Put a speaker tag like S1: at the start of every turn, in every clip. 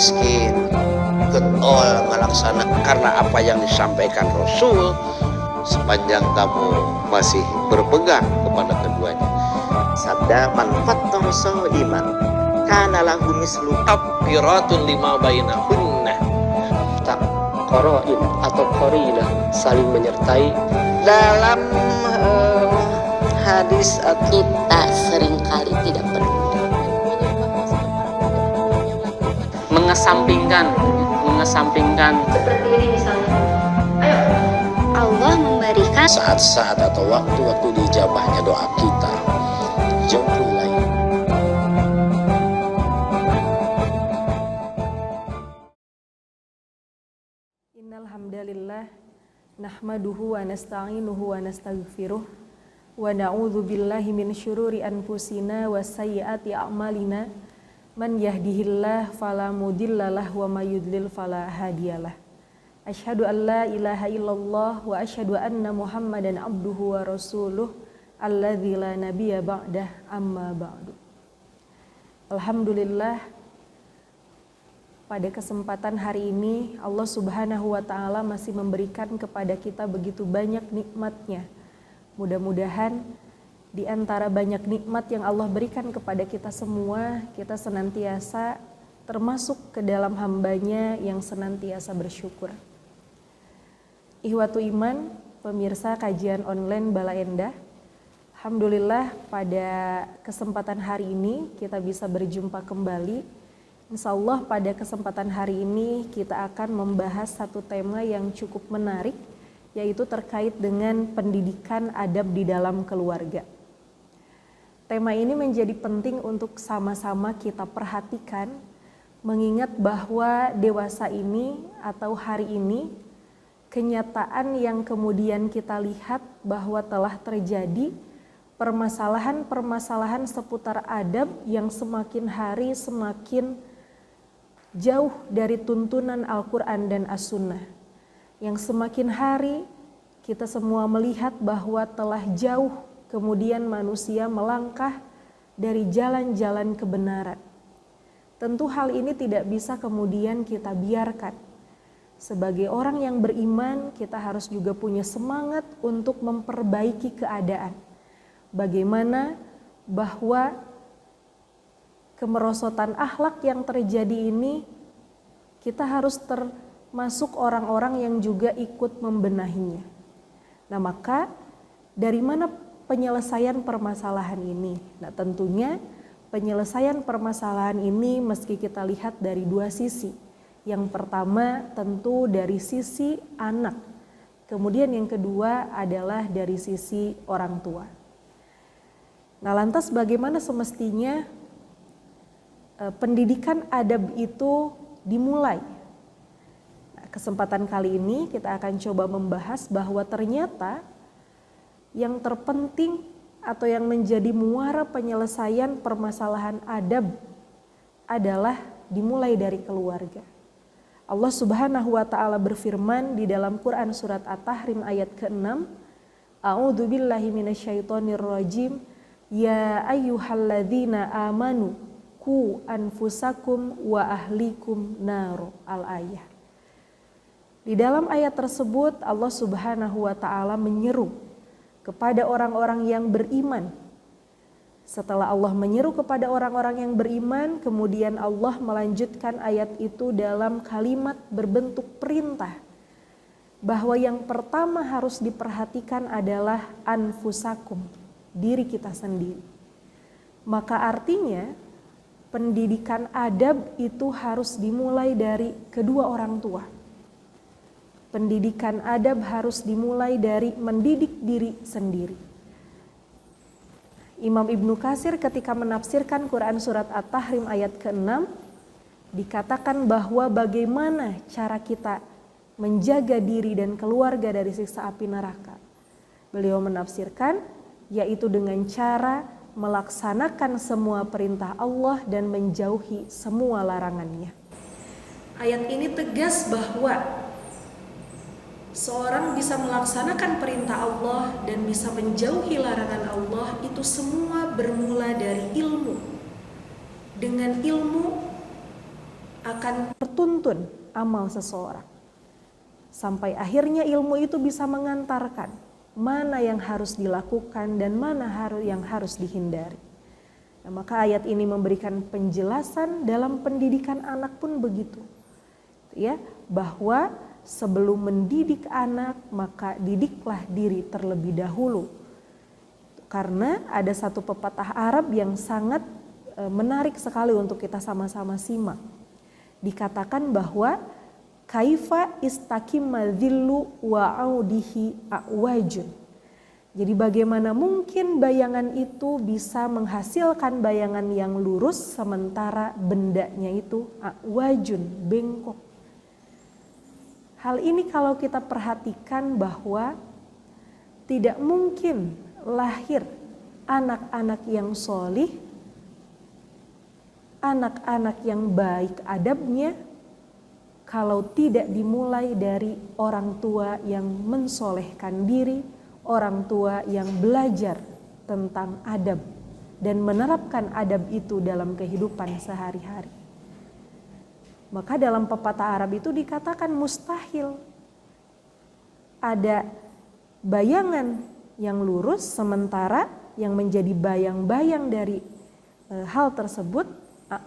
S1: miskin, getol melaksanakan karena apa yang disampaikan Rasul, sepanjang kamu masih berpegang kepada keduanya. Sabda man fattara sha'iman kana lahu mislu kafiratun lima bainahunna.
S2: Qarain atau qarinah saling menyertai.
S1: Dalam hadis
S3: kita seringkali tidak peduli,
S2: mengesampingkan
S3: seperti ini misalnya. Ayo, Allah memberikan
S2: saat-saat atau waktu-waktu diijabahnya doa kita. Jauhul lain.
S4: Innal hamdalillah nahmaduhu wa nasta'inuhu wa nastaghfiruh wa na'udzu billahi min syururi anfusina wa sayyiati a'malina. Man yahdihillahu fala mudhillalah wa may yudlil fala hadiyalah. Asyhadu an la ilaha illallah wa asyhadu anna Muhammadan abduhu wa rasuluh alladzi la nabiyya ba'dah, amma ba'du. Alhamdulillah, pada kesempatan hari ini Allah Subhanahu wa taala masih memberikan kepada kita begitu banyak nikmat-Nya. Mudah-mudahan di antara banyak nikmat yang Allah berikan kepada kita semua, kita senantiasa termasuk ke dalam hamba-Nya yang senantiasa bersyukur. Ihwatu iman, pemirsa kajian online Bala Endah, alhamdulillah pada kesempatan hari ini kita bisa berjumpa kembali. Insya Allah pada kesempatan hari ini kita akan membahas satu tema yang cukup menarik, yaitu terkait dengan pendidikan adab di dalam keluarga. Tema ini menjadi penting untuk sama-sama kita perhatikan, mengingat bahwa dewasa ini atau hari ini, kenyataan yang kemudian kita lihat bahwa telah terjadi permasalahan-permasalahan seputar adab yang semakin hari semakin jauh dari tuntunan Al-Quran dan As-Sunnah. Yang semakin hari kita semua melihat bahwa telah jauh kemudian manusia melangkah dari jalan-jalan kebenaran. Tentu hal ini tidak bisa kemudian kita biarkan. Sebagai orang yang beriman, kita harus juga punya semangat untuk memperbaiki keadaan. Bagaimana bahwa kemerosotan akhlak yang terjadi ini, kita harus termasuk orang-orang yang juga ikut membenahinya. Nah, maka dari mana penyelesaian permasalahan ini? Nah, tentunya penyelesaian permasalahan ini meski kita lihat dari dua sisi. Yang pertama tentu dari sisi anak, kemudian yang kedua adalah dari sisi orang tua. Nah, lantas bagaimana semestinya pendidikan adab itu dimulai? Nah, kesempatan kali ini kita akan coba membahas bahwa ternyata yang terpenting atau yang menjadi muara penyelesaian permasalahan adab adalah dimulai dari keluarga. Allah Subhanahu wa taala berfirman di dalam Quran surat At-Tahrim ayat ke-6, A'udzu billahi minasyaitonir rajim, ya ayyuhalladzina amanu qu anfusakum wa ahlikum nar, al-ayah. Di dalam ayat tersebut Allah Subhanahu wa taala menyeru kepada orang-orang yang beriman. Setelah Allah menyeru kepada orang-orang yang beriman, kemudian Allah melanjutkan ayat itu dalam kalimat berbentuk perintah. Bahwa yang pertama harus diperhatikan adalah anfusakum, diri kita sendiri. Maka artinya pendidikan adab itu harus dimulai dari kedua orang tua. Pendidikan adab harus dimulai dari mendidik diri sendiri. Imam Ibnu Katsir ketika menafsirkan Quran surat At-Tahrim ayat ke-6 dikatakan bahwa bagaimana cara kita menjaga diri dan keluarga dari siksa api neraka. Beliau menafsirkan yaitu dengan cara melaksanakan semua perintah Allah dan menjauhi semua larangannya. Ayat ini tegas bahwa seorang bisa melaksanakan perintah Allah dan bisa menjauhi larangan Allah itu semua bermula dari ilmu. Dengan ilmu akan tertuntun amal seseorang. Sampai akhirnya ilmu itu bisa mengantarkan mana yang harus dilakukan dan mana yang harus dihindari. Nah, maka ayat ini memberikan penjelasan dalam pendidikan anak pun begitu. Ya, bahwa sebelum mendidik anak maka didiklah diri terlebih dahulu. Karena ada satu pepatah Arab yang sangat menarik sekali untuk kita sama-sama simak. Dikatakan bahwa kaifa istaqimma dhillu wa audihi awajun. Jadi bagaimana mungkin bayangan itu bisa menghasilkan bayangan yang lurus sementara bendanya itu awajun, bengkok. Hal ini kalau kita perhatikan bahwa tidak mungkin lahir anak-anak yang solih, anak-anak yang baik adabnya, kalau tidak dimulai dari orang tua yang mensolehkan diri, orang tua yang belajar tentang adab dan menerapkan adab itu dalam kehidupan sehari-hari. Maka dalam pepatah Arab itu dikatakan mustahil ada bayangan yang lurus sementara yang menjadi bayang-bayang dari hal tersebut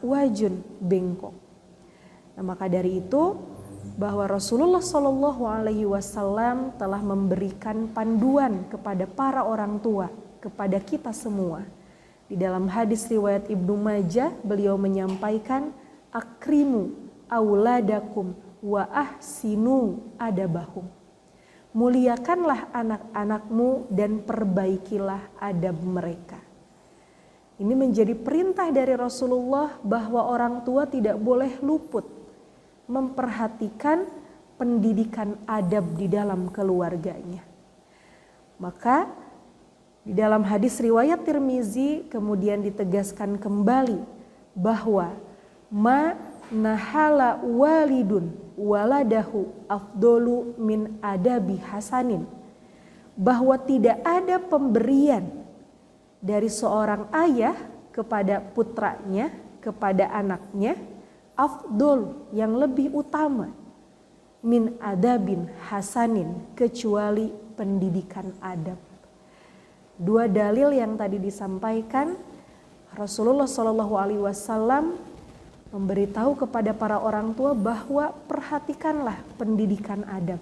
S4: wajun, bengkok. Nah, maka dari itu bahwa Rasulullah Shallallahu Alaihi Wasallam telah memberikan panduan kepada para orang tua, kepada kita semua. Di dalam hadis riwayat Ibnu Majah, beliau menyampaikan akrimu auladakum wa ahsinu adabahum. Muliakanlah anak-anakmu dan perbaikilah adab mereka. Ini menjadi perintah dari Rasulullah bahwa orang tua tidak boleh luput memperhatikan pendidikan adab di dalam keluarganya. Maka di dalam hadis riwayat Tirmizi kemudian ditegaskan kembali bahwa ma nahala walidun waladahu afdolu min adabi hasanin, bahwa tidak ada pemberian dari seorang ayah kepada putranya, kepada anaknya, afdol yang lebih utama min adabin hasanin, kecuali pendidikan adab. Dua dalil yang tadi disampaikan, Rasulullah Shallallahu Alaihi Wasallam memberitahu kepada para orang tua bahwa perhatikanlah pendidikan adab.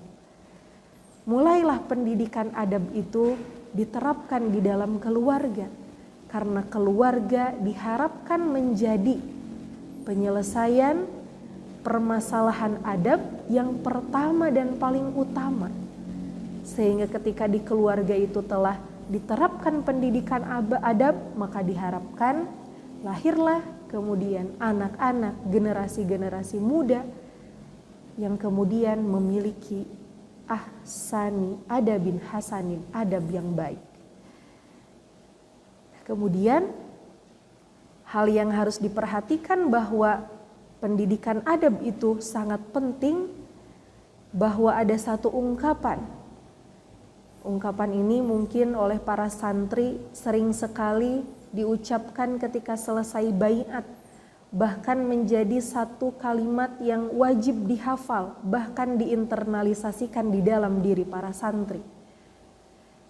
S4: Mulailah pendidikan adab itu diterapkan di dalam keluarga, karena keluarga diharapkan menjadi penyelesaian permasalahan adab yang pertama dan paling utama. Sehingga ketika di keluarga itu telah diterapkan pendidikan adab, maka diharapkan lahirlah kemudian anak-anak, generasi-generasi muda yang kemudian memiliki ahsani adabin hasanin, adab yang baik. Kemudian hal yang harus diperhatikan bahwa pendidikan adab itu sangat penting, bahwa ada satu ungkapan. Ungkapan ini mungkin oleh para santri sering sekali diucapkan ketika selesai baiat, bahkan menjadi satu kalimat yang wajib dihafal, bahkan diinternalisasikan di dalam diri para santri.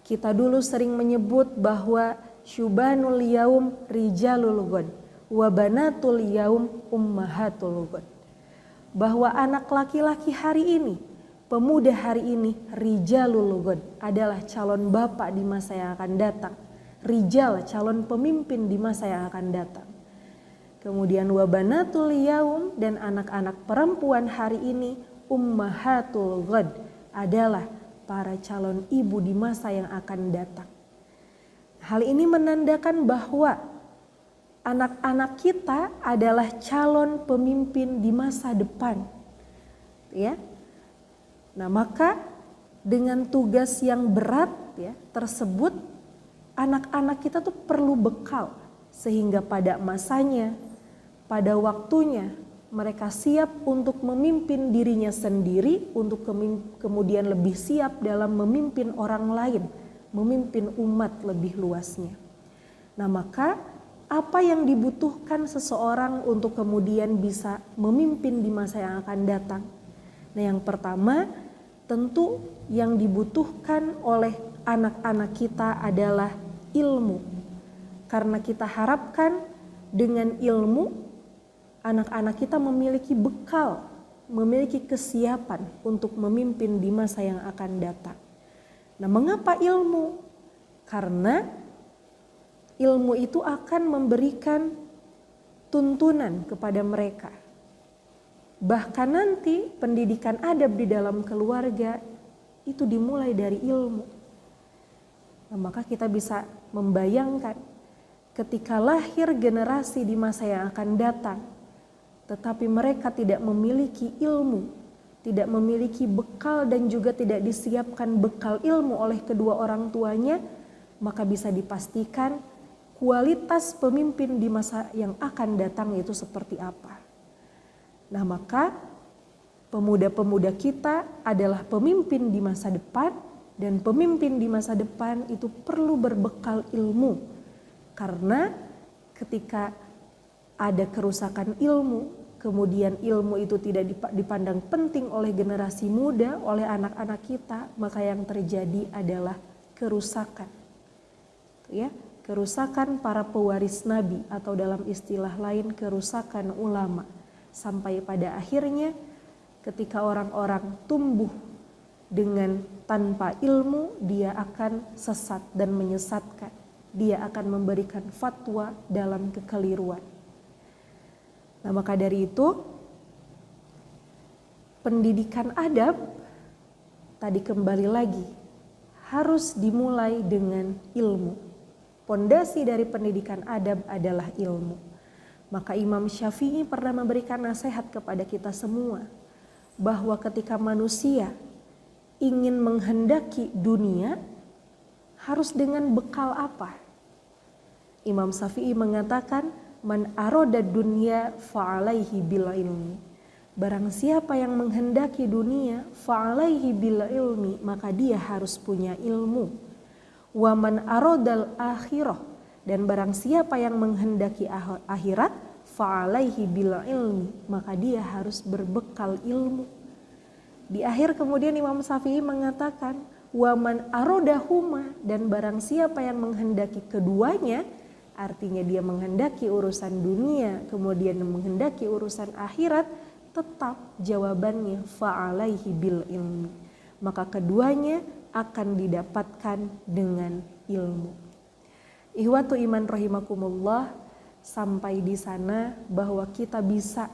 S4: Kita dulu sering menyebut bahwa syubanul yaum rijalul ghad wa banatul yaum ummahatul ghad, bahwa anak laki-laki hari ini, pemuda hari ini, rijalul ghad, adalah calon bapak di masa yang akan datang, rijal, calon pemimpin di masa yang akan datang. Kemudian wa banatul yaum, dan anak-anak perempuan hari ini, ummahatul ghad, adalah para calon ibu di masa yang akan datang. Hal ini menandakan bahwa anak-anak kita adalah calon pemimpin di masa depan. Ya. Nah, maka dengan tugas yang berat ya tersebut, anak-anak kita tuh perlu bekal sehingga pada masanya, pada waktunya mereka siap untuk memimpin dirinya sendiri, untuk kemudian lebih siap dalam memimpin orang lain, memimpin umat lebih luasnya. Nah, maka apa yang dibutuhkan seseorang untuk kemudian bisa memimpin di masa yang akan datang. Nah, yang pertama tentu yang dibutuhkan oleh anak-anak kita adalah ilmu. Karena kita harapkan dengan ilmu anak-anak kita memiliki bekal, memiliki kesiapan untuk memimpin di masa yang akan datang. Nah, mengapa ilmu? Karena ilmu itu akan memberikan tuntunan kepada mereka. Bahkan nanti pendidikan adab di dalam keluarga itu dimulai dari ilmu. Nah, maka kita bisa membayangkan ketika lahir generasi di masa yang akan datang, tetapi mereka tidak memiliki ilmu, tidak memiliki bekal dan juga tidak disiapkan bekal ilmu oleh kedua orang tuanya, maka bisa dipastikan kualitas pemimpin di masa yang akan datang itu seperti apa. Nah, maka pemuda-pemuda kita adalah pemimpin di masa depan, dan pemimpin di masa depan itu perlu berbekal ilmu. Karena ketika ada kerusakan ilmu, kemudian ilmu itu tidak dipandang penting oleh generasi muda, oleh anak-anak kita, maka yang terjadi adalah kerusakan. Ya, kerusakan para pewaris Nabi, atau dalam istilah lain kerusakan ulama. Sampai pada akhirnya ketika orang-orang tumbuh dengan tanpa ilmu, dia akan sesat dan menyesatkan. Dia akan memberikan fatwa dalam kekeliruan. Nah, maka dari itu pendidikan adab tadi kembali lagi harus dimulai dengan ilmu. Pondasi dari pendidikan adab adalah ilmu. Maka Imam Syafi'i pernah memberikan nasihat kepada kita semua bahwa ketika manusia ingin menghendaki dunia, harus dengan bekal apa? Imam Syafi'i mengatakan, man aroda dunya fa'alaihi bil ilmi. Barang siapa yang menghendaki dunia, fa'alaihi bil ilmi, maka dia harus punya ilmu. Wa man arodal akhirah, dan barang siapa yang menghendaki akhirat, fa'alaihi bil ilmi, maka dia harus berbekal ilmu. Di akhir kemudian Imam Syafi'i mengatakan, wa man arodahuma, dan barang siapa yang menghendaki keduanya, artinya dia menghendaki urusan dunia, kemudian menghendaki urusan akhirat, tetap jawabannya fa'alaihi bil ilmi. Maka keduanya akan didapatkan dengan ilmu. Ihwatu iman rahimakumullah, sampai di sana bahwa kita bisa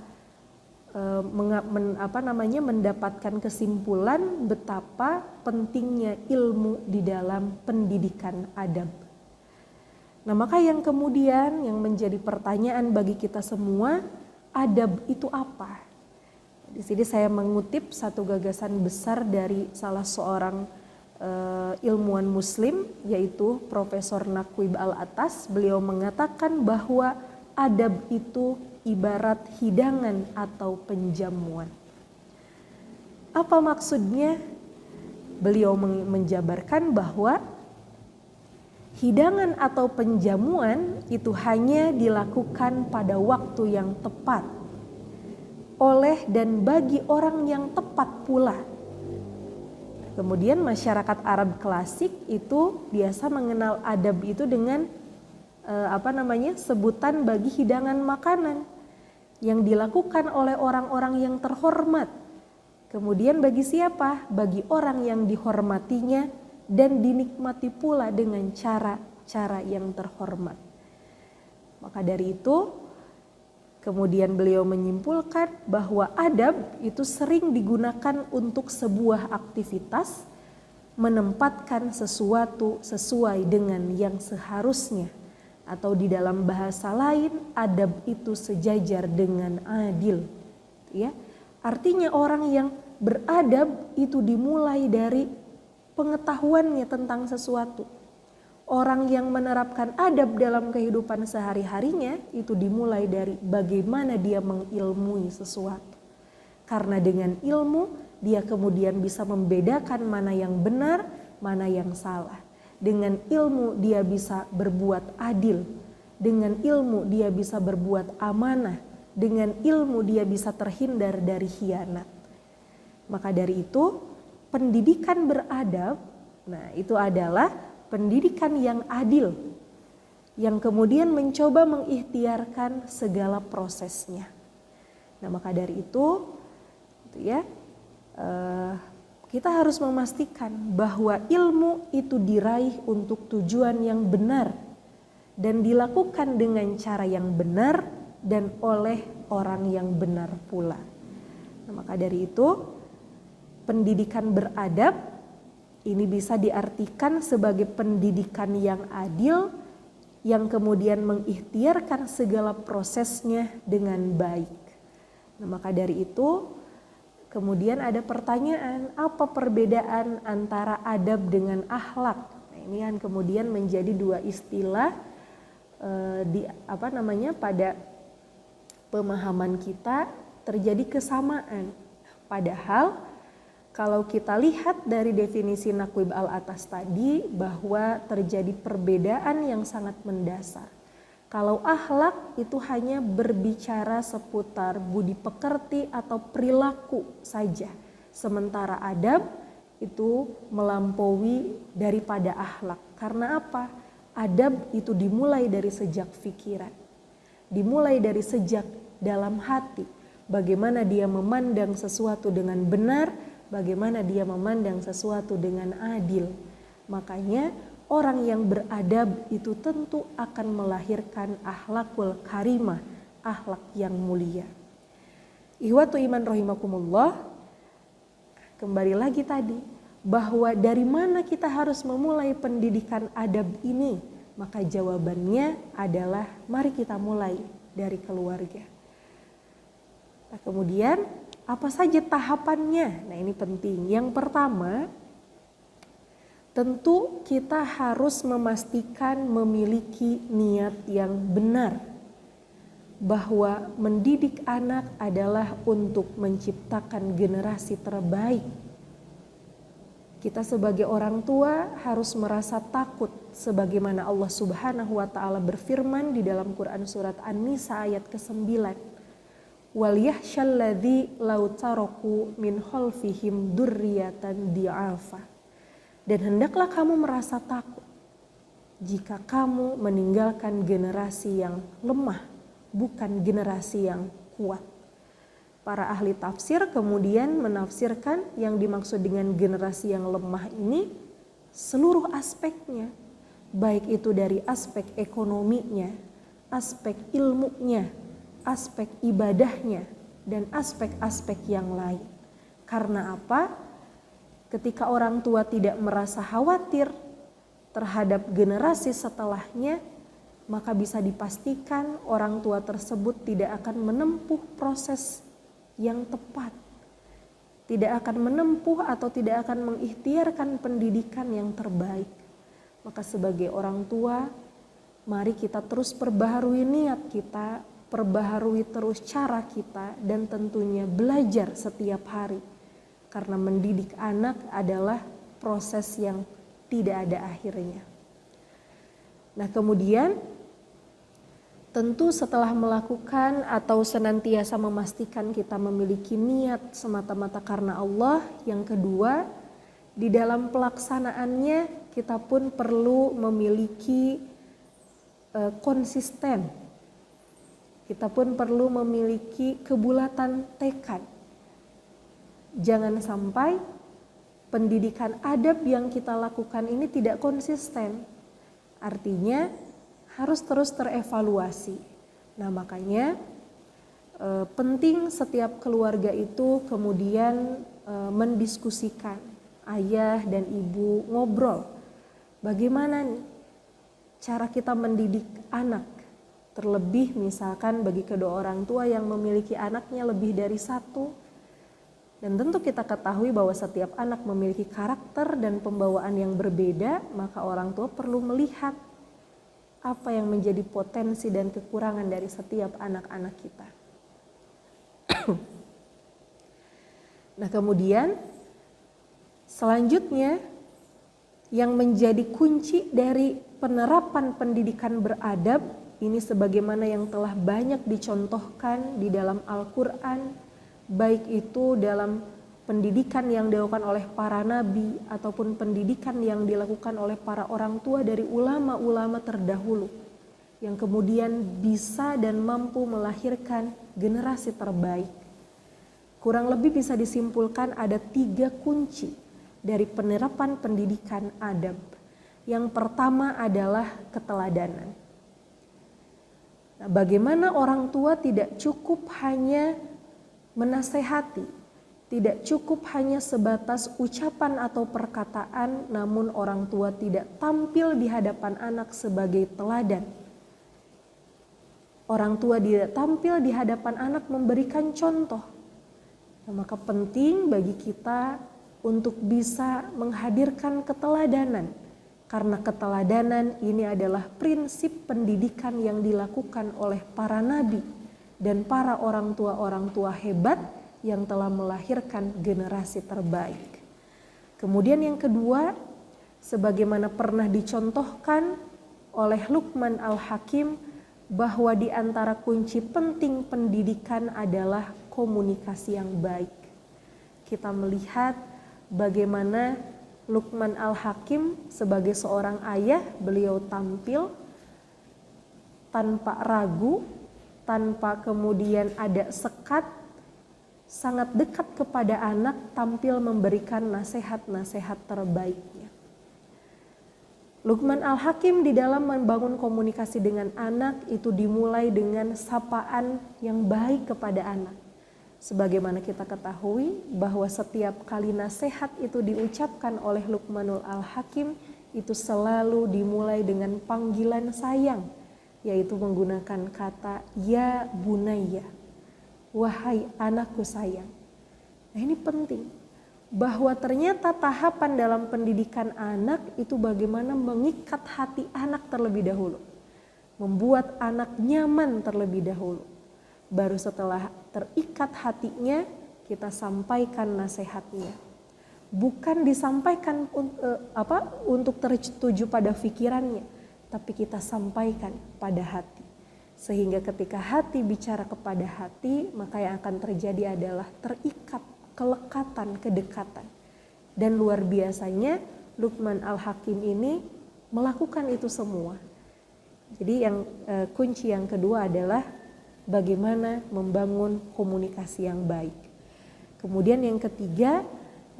S4: mendapatkan kesimpulan betapa pentingnya ilmu di dalam pendidikan adab. Nah, maka yang kemudian yang menjadi pertanyaan bagi kita semua, adab itu apa? Di sini saya mengutip satu gagasan besar dari salah seorang ilmuwan muslim, yaitu Profesor Naqib Al-Atas. Beliau mengatakan bahwa adab itu ibarat hidangan atau penjamuan. Apa maksudnya? Beliau menjabarkan bahwa hidangan atau penjamuan itu hanya dilakukan pada waktu yang tepat, oleh dan bagi orang yang tepat pula. Kemudian masyarakat Arab klasik itu biasa mengenal adab itu dengan sebutan bagi hidangan makanan yang dilakukan oleh orang-orang yang terhormat. Kemudian bagi siapa? Bagi orang yang dihormatinya dan dinikmati pula dengan cara-cara yang terhormat. Maka dari itu kemudian beliau menyimpulkan bahwa adab itu sering digunakan untuk sebuah aktivitas, menempatkan sesuatu sesuai dengan yang seharusnya, atau di dalam bahasa lain adab itu sejajar dengan adil. Ya, artinya orang yang beradab itu dimulai dari pengetahuannya tentang sesuatu. Orang yang menerapkan adab dalam kehidupan sehari-harinya itu dimulai dari bagaimana dia mengilmui sesuatu. Karena dengan ilmu dia kemudian bisa membedakan mana yang benar, mana yang salah. Dengan ilmu dia bisa berbuat adil. dengan ilmu dia bisa berbuat amanah, dengan ilmu dia bisa terhindar dari khianat. Maka dari itu pendidikan beradab, nah itu adalah pendidikan yang adil, yang kemudian mencoba mengikhtiarkan segala prosesnya. Nah maka dari itu ya, kita harus memastikan bahwa ilmu itu diraih untuk tujuan yang benar dan dilakukan dengan cara yang benar dan oleh orang yang benar pula. Nah, maka dari itu pendidikan beradab ini bisa diartikan sebagai pendidikan yang adil yang kemudian mengikhtiarkan segala prosesnya dengan baik. Nah, maka dari itu kemudian ada pertanyaan, apa perbedaan antara adab dengan akhlak? Nah, ini kan kemudian menjadi dua istilah pada pemahaman kita terjadi kesamaan. Padahal kalau kita lihat dari definisi Naqib al-Atas tadi bahwa terjadi perbedaan yang sangat mendasar. Kalau akhlak itu hanya berbicara seputar budi pekerti atau perilaku saja. Sementara adab itu melampaui daripada akhlak. Karena apa? Adab itu dimulai dari sejak pikiran. Dimulai dari sejak dalam hati. Bagaimana dia memandang sesuatu dengan benar, bagaimana dia memandang sesuatu dengan adil. Makanya orang yang beradab itu tentu akan melahirkan akhlakul karimah, akhlak yang mulia. Ihwatu iman rahimakumullah, kembali lagi tadi bahwa dari mana kita harus memulai pendidikan adab ini? Maka jawabannya adalah mari kita mulai dari keluarga. Nah, kemudian apa saja tahapannya? Nah, ini penting. Yang pertama, tentu kita harus memastikan memiliki niat yang benar. Bahwa mendidik anak adalah untuk menciptakan generasi terbaik. Kita sebagai orang tua harus merasa takut sebagaimana Allah Subhanahu wa taala berfirman di dalam Quran surat An-Nisa ayat ke-9. Wal yakhshalladzi law taraku min khalfihim dzurriyyatan di'afa. Dan hendaklah kamu merasa takut jika kamu meninggalkan generasi yang lemah, bukan generasi yang kuat. Para ahli tafsir kemudian menafsirkan yang dimaksud dengan generasi yang lemah ini seluruh aspeknya. Baik itu dari aspek ekonominya, aspek ilmunya, aspek ibadahnya, dan aspek-aspek yang lain. Karena apa? Ketika orang tua tidak merasa khawatir terhadap generasi setelahnya, maka bisa dipastikan orang tua tersebut tidak akan menempuh proses yang tepat, tidak akan menempuh atau tidak akan mengikhtiarkan pendidikan yang terbaik. Maka sebagai orang tua, mari kita terus perbaharui niat kita, perbaharui terus cara kita, dan tentunya belajar setiap hari. Karena mendidik anak adalah proses yang tidak ada akhirnya. Nah, kemudian tentu setelah melakukan atau senantiasa memastikan kita memiliki niat semata-mata karena Allah. Yang kedua, di dalam pelaksanaannya kita pun perlu memiliki konsisten. Kita pun perlu memiliki kebulatan tekad. Jangan sampai pendidikan adab yang kita lakukan ini tidak konsisten. Artinya harus terus terevaluasi. Nah, makanya penting setiap keluarga itu kemudian mendiskusikan, ayah dan ibu ngobrol. Bagaimana nih cara kita mendidik anak? Terlebih misalkan bagi kedua orang tua yang memiliki anaknya lebih dari satu. Dan tentu kita ketahui bahwa setiap anak memiliki karakter dan pembawaan yang berbeda, maka orang tua perlu melihat apa yang menjadi potensi dan kekurangan dari setiap anak-anak kita. Nah, kemudian selanjutnya yang menjadi kunci dari penerapan pendidikan beradab ini sebagaimana yang telah banyak dicontohkan di dalam Al-Quran, baik itu dalam pendidikan yang dilakukan oleh para nabi ataupun pendidikan yang dilakukan oleh para orang tua dari ulama-ulama terdahulu, yang kemudian bisa dan mampu melahirkan generasi terbaik. Kurang lebih bisa disimpulkan ada 3 kunci dari penerapan pendidikan adab. Yang pertama adalah keteladanan. Nah, bagaimana orang tua tidak cukup hanya menasehati, tidak cukup hanya sebatas ucapan atau perkataan, namun orang tua tidak tampil di hadapan anak sebagai teladan. Orang tua tidak tampil di hadapan anak memberikan contoh. Nah, maka penting bagi kita untuk bisa menghadirkan keteladanan. Karena keteladanan ini adalah prinsip pendidikan yang dilakukan oleh para nabi dan para orang tua hebat yang telah melahirkan generasi terbaik. Kemudian yang kedua, sebagaimana pernah dicontohkan oleh Luqman Al-Hakim, bahwa di antara kunci penting pendidikan adalah komunikasi yang baik. Kita melihat bagaimana Luqman Al-Hakim sebagai seorang ayah, beliau tampil tanpa ragu, tanpa kemudian ada sekat, sangat dekat kepada anak, tampil memberikan nasihat-nasihat terbaiknya. Luqman Al-Hakim di dalam membangun komunikasi dengan anak itu dimulai dengan sapaan yang baik kepada anak. Sebagaimana kita ketahui bahwa setiap kali nasihat itu diucapkan oleh Luqmanul Al-Hakim itu selalu dimulai dengan panggilan sayang, yaitu menggunakan kata ya bunayya, wahai anakku sayang. Nah, ini penting bahwa ternyata tahapan dalam pendidikan anak itu bagaimana mengikat hati anak terlebih dahulu, membuat anak nyaman terlebih dahulu. Baru setelah terikat hatinya kita sampaikan nasihatnya. Bukan disampaikan untuk tertuju pada pikirannya, tapi kita sampaikan pada hati. Sehingga ketika hati bicara kepada hati, maka yang akan terjadi adalah terikat, kelekatan, kedekatan. Dan luar biasanya Luqman Al-Hakim ini melakukan itu semua. Jadi kunci yang kedua adalah bagaimana membangun komunikasi yang baik. Kemudian yang ketiga,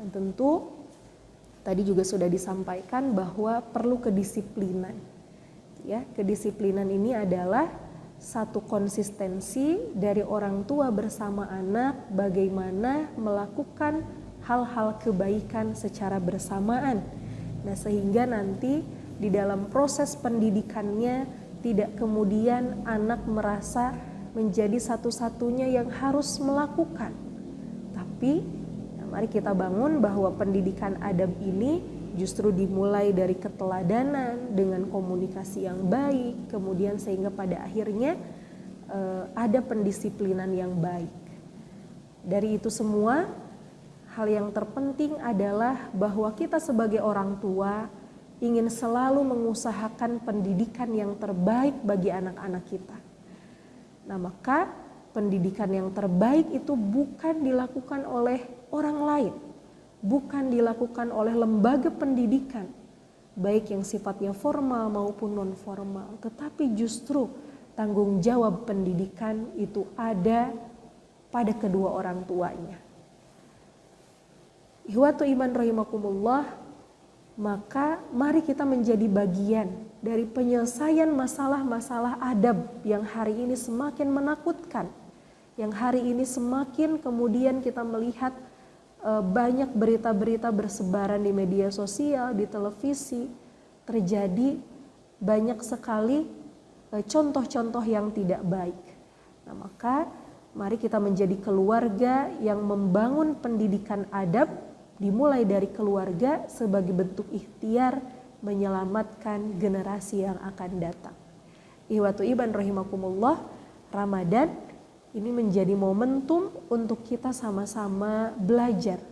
S4: tentu tadi juga sudah disampaikan bahwa perlu kedisiplinan. Ya, kedisiplinan ini adalah satu konsistensi dari orang tua bersama anak bagaimana melakukan hal-hal kebaikan secara bersamaan. Nah, sehingga nanti di dalam proses pendidikannya tidak kemudian anak merasa menjadi satu-satunya yang harus melakukan. Tapi mari kita bangun bahwa pendidikan adab ini justru dimulai dari keteladanan dengan komunikasi yang baik, kemudian sehingga pada akhirnya ada pendisiplinan yang baik. Dari itu semua, hal yang terpenting adalah bahwa kita sebagai orang tua ingin selalu mengusahakan pendidikan yang terbaik bagi anak-anak kita. Nah, maka pendidikan yang terbaik itu bukan dilakukan oleh orang lain, bukan dilakukan oleh lembaga pendidikan, baik yang sifatnya formal maupun non formal, tetapi justru tanggung jawab pendidikan itu ada pada kedua orang tuanya. Ihwatu iman rahimakumullah, maka mari kita menjadi bagian dari penyelesaian masalah-masalah adab yang hari ini semakin menakutkan, yang hari ini semakin kemudian kita melihat banyak berita-berita bersebaran di media sosial, di televisi, terjadi banyak sekali contoh-contoh yang tidak baik. Nah, maka mari kita menjadi keluarga yang membangun pendidikan adab dimulai dari keluarga sebagai bentuk ikhtiar menyelamatkan generasi yang akan datang. Ihwatu iban rahimakumullah, Ramadan ini menjadi momentum untuk kita sama-sama belajar,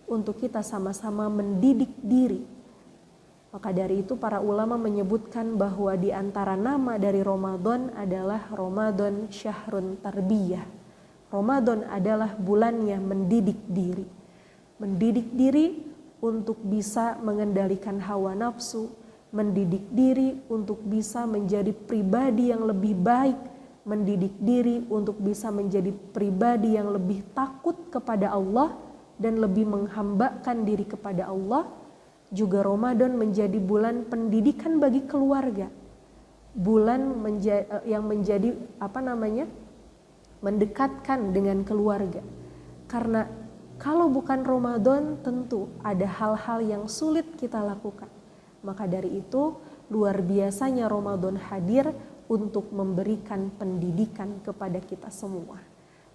S4: untuk kita sama-sama mendidik diri Maka dari itu para ulama menyebutkan bahwa di antara nama dari Ramadan adalah Ramadan Syahrun Tarbiyah. Ramadan adalah bulannya mendidik diri. Mendidik diri untuk bisa mengendalikan hawa nafsu, mendidik diri untuk bisa menjadi pribadi yang lebih baik, mendidik diri untuk bisa menjadi pribadi yang lebih takut kepada Allah dan lebih menghambakan diri kepada Allah. Juga Ramadan menjadi bulan pendidikan bagi keluarga, bulan yang menjadi mendekatkan dengan keluarga. Karena kalau bukan Ramadan tentu ada hal-hal yang sulit kita lakukan. Maka dari itu luar biasanya Ramadan hadir untuk memberikan pendidikan kepada kita semua.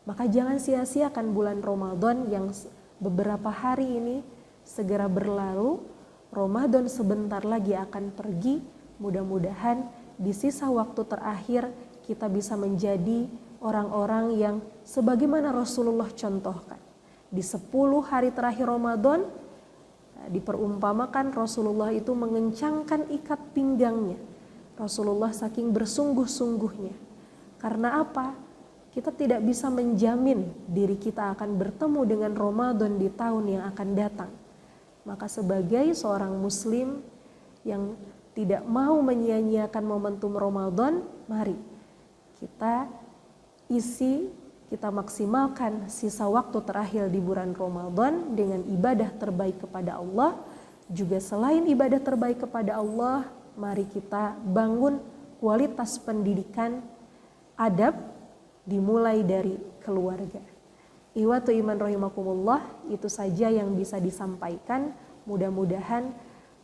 S4: Maka jangan sia-siakan bulan Ramadan yang beberapa hari ini segera berlalu. Ramadan sebentar lagi akan pergi. Mudah-mudahan di sisa waktu terakhir kita bisa menjadi orang-orang yang sebagaimana Rasulullah contohkan. Di 10 hari terakhir Ramadan diperumpamakan Rasulullah itu mengencangkan ikat pinggangnya. Rasulullah saking bersungguh-sungguhnya. Karena apa? Kita tidak bisa menjamin diri kita akan bertemu dengan Ramadan di tahun yang akan datang. Maka sebagai seorang muslim yang tidak mau menyia-nyiakan momentum Ramadan, mari kita maksimalkan sisa waktu terakhir di bulan Ramadan dengan ibadah terbaik kepada Allah. Juga selain ibadah terbaik kepada Allah, mari kita bangun kualitas pendidikan adab dimulai dari keluarga. Iwatu iman rahimakumullah, itu saja yang bisa disampaikan. Mudah-mudahan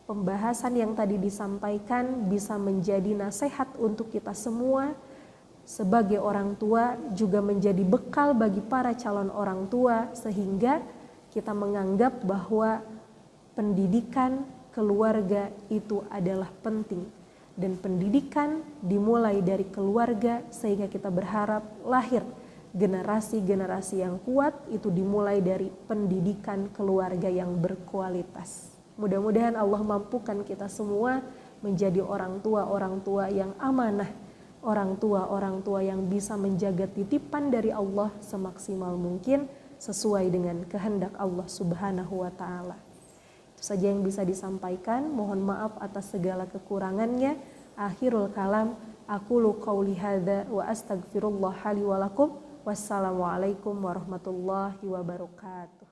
S4: pembahasan yang tadi disampaikan bisa menjadi nasihat untuk kita semua sebagai orang tua, juga menjadi bekal bagi para calon orang tua, sehingga kita menganggap bahwa pendidikan keluarga itu adalah penting. Dan pendidikan dimulai dari keluarga, sehingga kita berharap lahir generasi-generasi yang kuat itu dimulai dari pendidikan keluarga yang berkualitas. Mudah-mudahan Allah mampukan kita semua menjadi orang tua yang amanah, orang tua yang bisa menjaga titipan dari Allah semaksimal mungkin sesuai dengan kehendak Allah Subhanahu wa taala. Itu saja yang bisa disampaikan. Mohon maaf atas segala kekurangannya. Akhirul kalam, aqulu qauli hadza wa astaghfirullah li wa lakum. Wassalamualaikum warahmatullahi wabarakatuh.